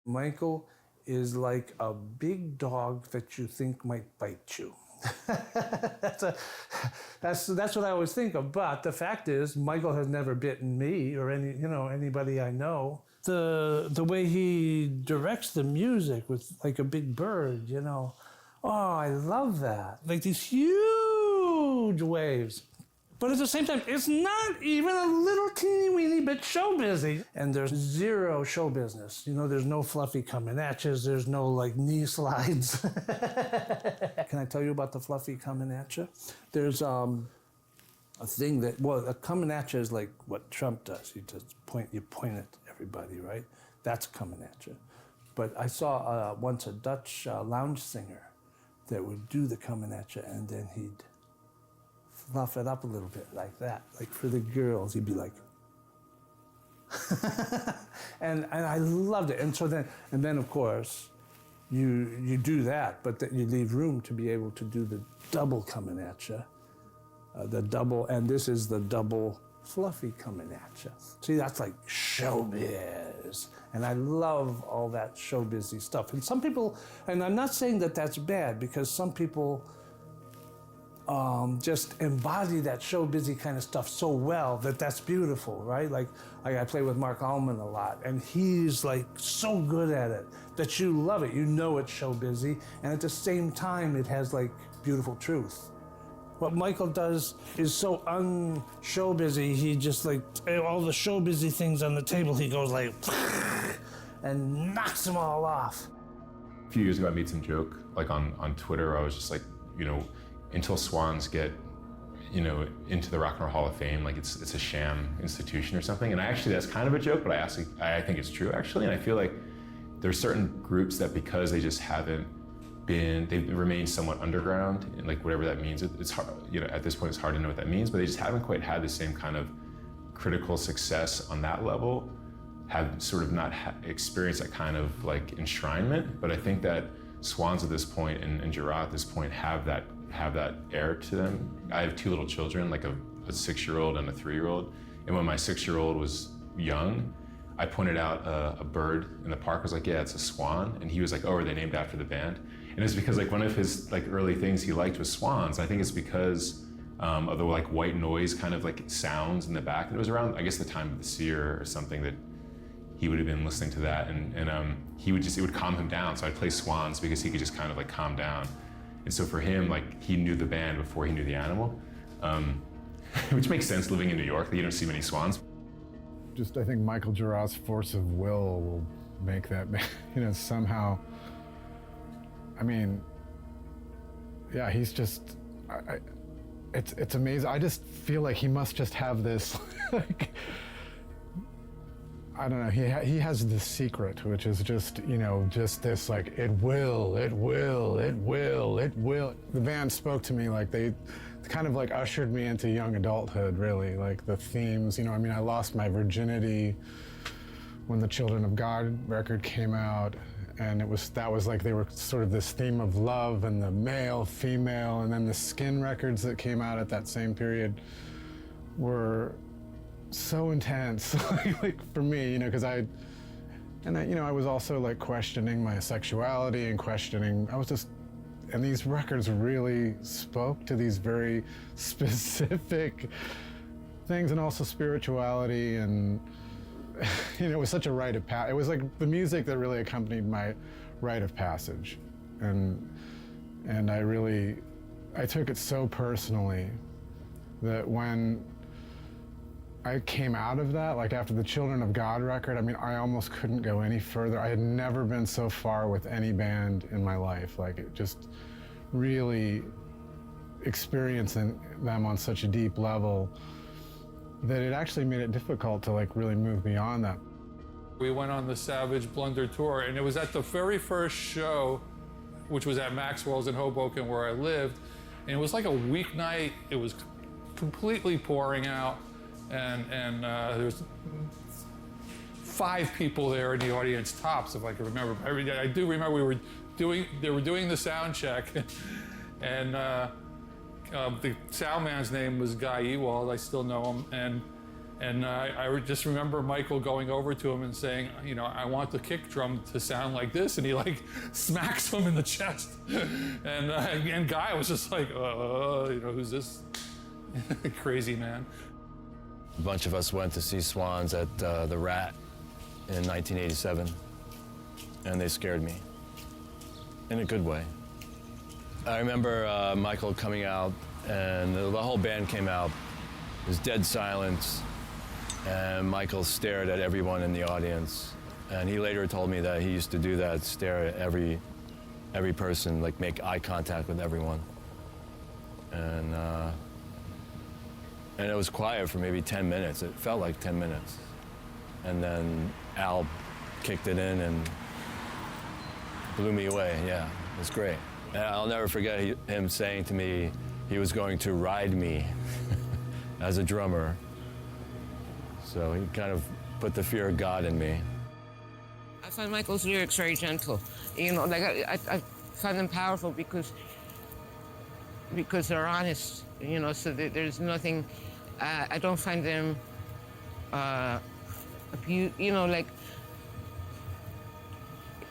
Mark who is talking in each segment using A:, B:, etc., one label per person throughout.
A: Michael is like a big dog that you think might bite you. that's what I always think of. But the fact is, Michael has never bitten me or anybody I know. The way he directs the music with like a big bird, Oh, I love that. Like these huge waves. But at the same time, it's not even a little teeny weeny bit show busy. And there's zero show business. There's no fluffy coming at you. There's no like knee slides. Can I tell you about the fluffy coming at you? There's a thing that, a coming at you is like what Trump does. You point at everybody, right? That's coming at you. But I saw once a Dutch lounge singer that would do the coming at you, and then he'd fluff it up a little bit like that. Like for the girls, he'd be like, and I loved it. And then of course, you do that, but then you leave room to be able to do the double coming at you, and this is the double fluffy coming at you. See, that's like showbiz. And I love all that showbizy stuff. And some people, and I'm not saying that that's bad, because some people just embody that showbizy kind of stuff so well that's beautiful, right? Like I play with Mark Allman a lot, and he's like so good at it that you love it. It's showbizy, and at the same time it has like beautiful truth. What Michael does is so un-showbizy. He just like all the showbizy things on the table, he goes like and knocks them all off.
B: A few years ago I made some joke like on Twitter. I was just like, until Swans get, into the Rock and Roll Hall of Fame, like it's a sham institution or something. And that's kind of a joke, but I think it's true actually. And I feel like there's certain groups that because they just they've remained somewhat underground, and like whatever that means, it's hard, at this point it's hard to know what that means, but they just haven't quite had the same kind of critical success on that level, have sort of not experienced that kind of like enshrinement. But I think that Swans at this point and Giraud at this point have that air to them. I have two little children, like a 6-year-old and a 3-year-old. And when my 6-year-old was young, I pointed out a bird in the park. I was like, yeah, it's a swan. And he was like, oh, are they named after the band? And it's because like one of his like early things he liked was swans. I think it's because of the like white noise kind of like sounds in the back. And it was around, I guess, the time of the Seer or something that he would have been listening to that. And it would calm him down. So I'd play swans because he could just kind of like calm down. And so for him, like he knew the band before he knew the animal, which makes sense living in New York, that you don't see many swans.
C: I think Michael Giraud's force of will make that, somehow, yeah, he's just, it's amazing. I just feel like he must just have this, like, I don't know, he has this secret, which is just, just this like, it will. The band spoke to me like they kind of like ushered me into young adulthood, really. Like the themes, I lost my virginity when the Children of God record came out, and that was like they were sort of this theme of love and the male, female, and then the Skin records that came out at that same period were so intense, like for me, because I was also like questioning my sexuality and and these records really spoke to these very specific things, and also spirituality, and it was such a rite of passage. It was like the music that really accompanied my rite of passage, and I took it so personally that when I came out of that, like after the Children of God record, I almost couldn't go any further. I had never been so far with any band in my life. Like it just really experiencing them on such a deep level that it actually made it difficult to like really move beyond that.
D: We went on the Savage Blunder tour, and it was at the very first show, which was at Maxwell's in Hoboken where I lived. And it was like a weeknight. It was completely pouring out. And there was 5 people there in the audience tops, if I can remember. I do remember they were doing the sound check, and the sound man's name was Guy Ewald. I still know him, and And I just remember Michael going over to him and saying, you know, I want the kick drum to sound like this. And he like smacks him in the chest. And Guy was just like, you know, who's this crazy man?
E: A bunch of us went to see Swans at the Rat in 1987, and they scared me, in a good way. I remember Michael coming out, and the whole band came out. It was dead silence, and Michael stared at everyone in the audience. And he later told me that he used to do that, stare at every person, like make eye contact with everyone. And it was quiet for maybe 10 minutes. It felt like 10 minutes. And then Al kicked it in and blew me away. Yeah, it was great. And I'll never forget him saying to me he was going to ride me as a drummer. So he kind of put the fear of God in me.
F: I find Michael's lyrics very gentle. You know, like I find them powerful because they're honest. You know, so there's nothing. I don't find them you know, like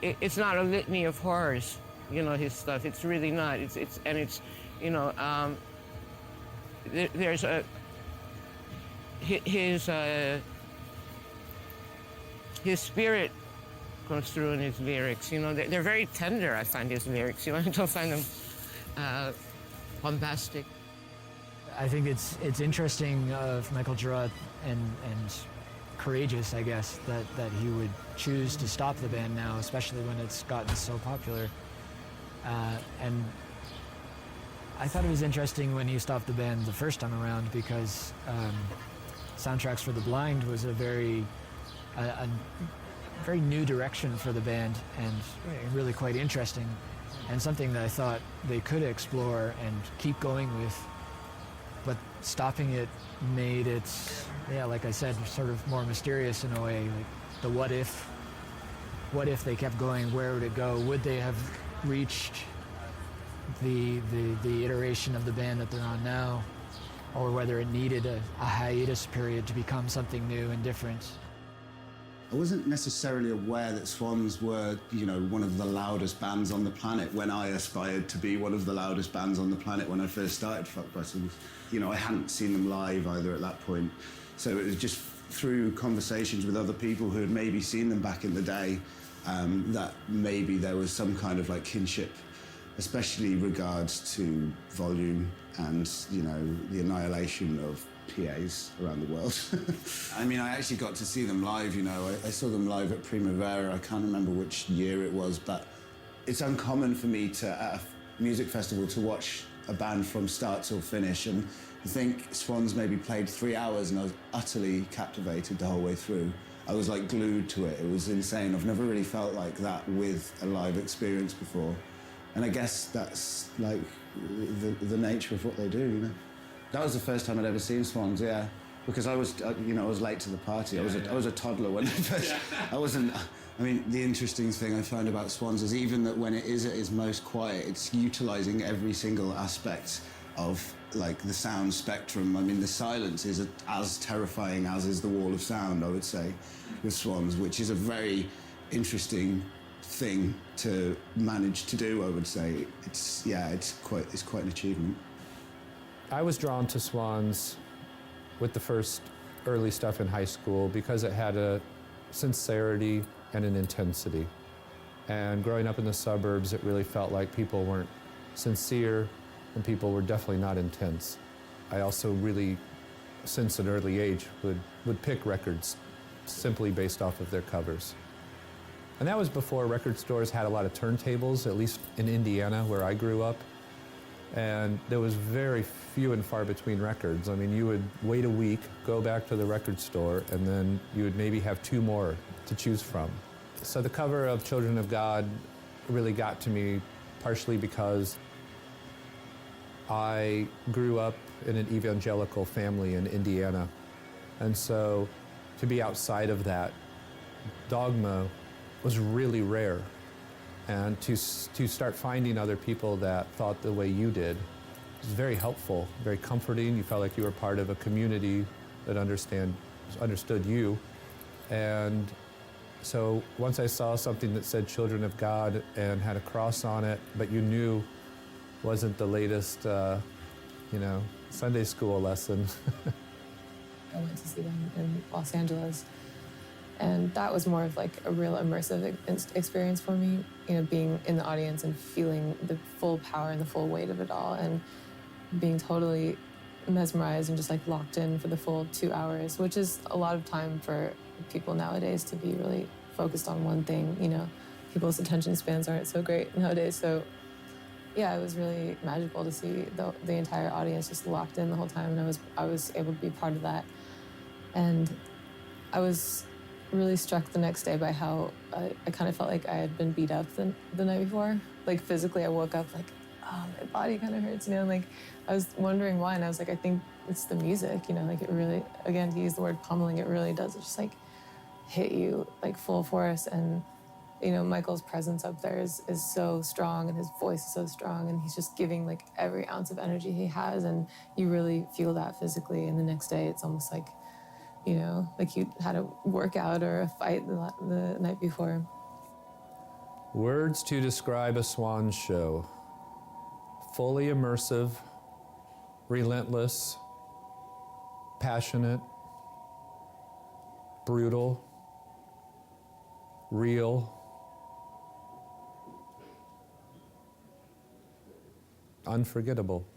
F: it's not a litany of horrors. You know, his stuff. It's really not. It's you know, there's his spirit comes through in his lyrics. You know, they're very tender. I find his lyrics. You know, I don't find them bombastic.
G: I think it's interesting of Michael Giroux and courageous, I guess, that he would choose to stop the band now, especially when it's gotten so popular. And I thought it was interesting when he stopped the band the first time around because Soundtracks for the Blind was a very new direction for the band and really quite interesting and something that I thought they could explore and keep going with. But stopping it made it, yeah, like I said, sort of more mysterious in a way. Like the what if they kept going, where would it go? Would they have reached the iteration of the band that they're on now, or whether it needed a hiatus period to become something new and different?
H: I wasn't necessarily aware that Swans were, you know, one of the loudest bands on the planet when I aspired to be one of the loudest bands on the planet when I first started Fuck Buttons. You know, I hadn't seen them live either at that point. So it was just through conversations with other people who had maybe seen them back in the day that maybe there was some kind of like kinship, especially regards to volume and, you know, the annihilation of PAs around the world. I mean, I actually got to see them live, you know. I saw them live at Primavera. I can't remember which year it was, but it's uncommon for me to, at a music festival, to watch a band from start till finish. And I think Swans maybe played 3 hours and I was utterly captivated the whole way through. I was like glued to it. It was insane. I've never really felt like that with a live experience before. And I guess that's like the nature of what they do, you know. That was the first time I'd ever seen Swans, yeah. Because I was, you know, I was late to the party. I was a toddler when I first. I wasn't. I mean, the interesting thing I find about Swans is even that when it is at its most quiet, it's utilising every single aspect of like the sound spectrum. I mean, the silence is as terrifying as is the wall of sound, I would say, with Swans, which is a very interesting thing to manage to do. I would say it's quite an achievement.
I: I was drawn to Swans with the first early stuff in high school because it had a sincerity and an intensity. And growing up in the suburbs, it really felt like people weren't sincere and people were definitely not intense. I also really, since an early age, would pick records simply based off of their covers. And that was before record stores had a lot of turntables, at least in Indiana, where I grew up. And there was very few and far between records. I mean, you would wait a week, go back to the record store, and then you would maybe have 2 more to choose from. So the cover of Children of God really got to me partially because I grew up in an evangelical family in Indiana. And so to be outside of that dogma was really rare. And to start finding other people that thought the way you did was very helpful, very comforting. You felt like you were part of a community that understood understood you. And so once I saw something that said Children of God and had a cross on it, but you knew wasn't the latest, Sunday school lesson.
J: I went to see them in Los Angeles, and that was more of like a real immersive experience for me, being in the audience and feeling the full power and the full weight of it all, and being totally mesmerized and just like locked in for the full 2 hours, which is a lot of time for people nowadays to be really focused on one thing. People's attention spans aren't so great nowadays, so yeah, it was really magical to see the entire audience just locked in the whole time, and I was able to be part of that. And I was really struck the next day by how I kind of felt like I had been beat up the night before. Like physically, I woke up like, oh, my body kind of hurts, like I was wondering why, and I was like, I think it's the music, like it really, again, to use the word pummeling, it really does just like hit you like full force. And Michael's presence up there is so strong, and his voice is so strong, and he's just giving like every ounce of energy he has, and you really feel that physically. And the next day, it's almost like, like you had a workout or a fight the night before.
I: Words to describe a Swans show: fully immersive, relentless, passionate, brutal, real, unforgettable.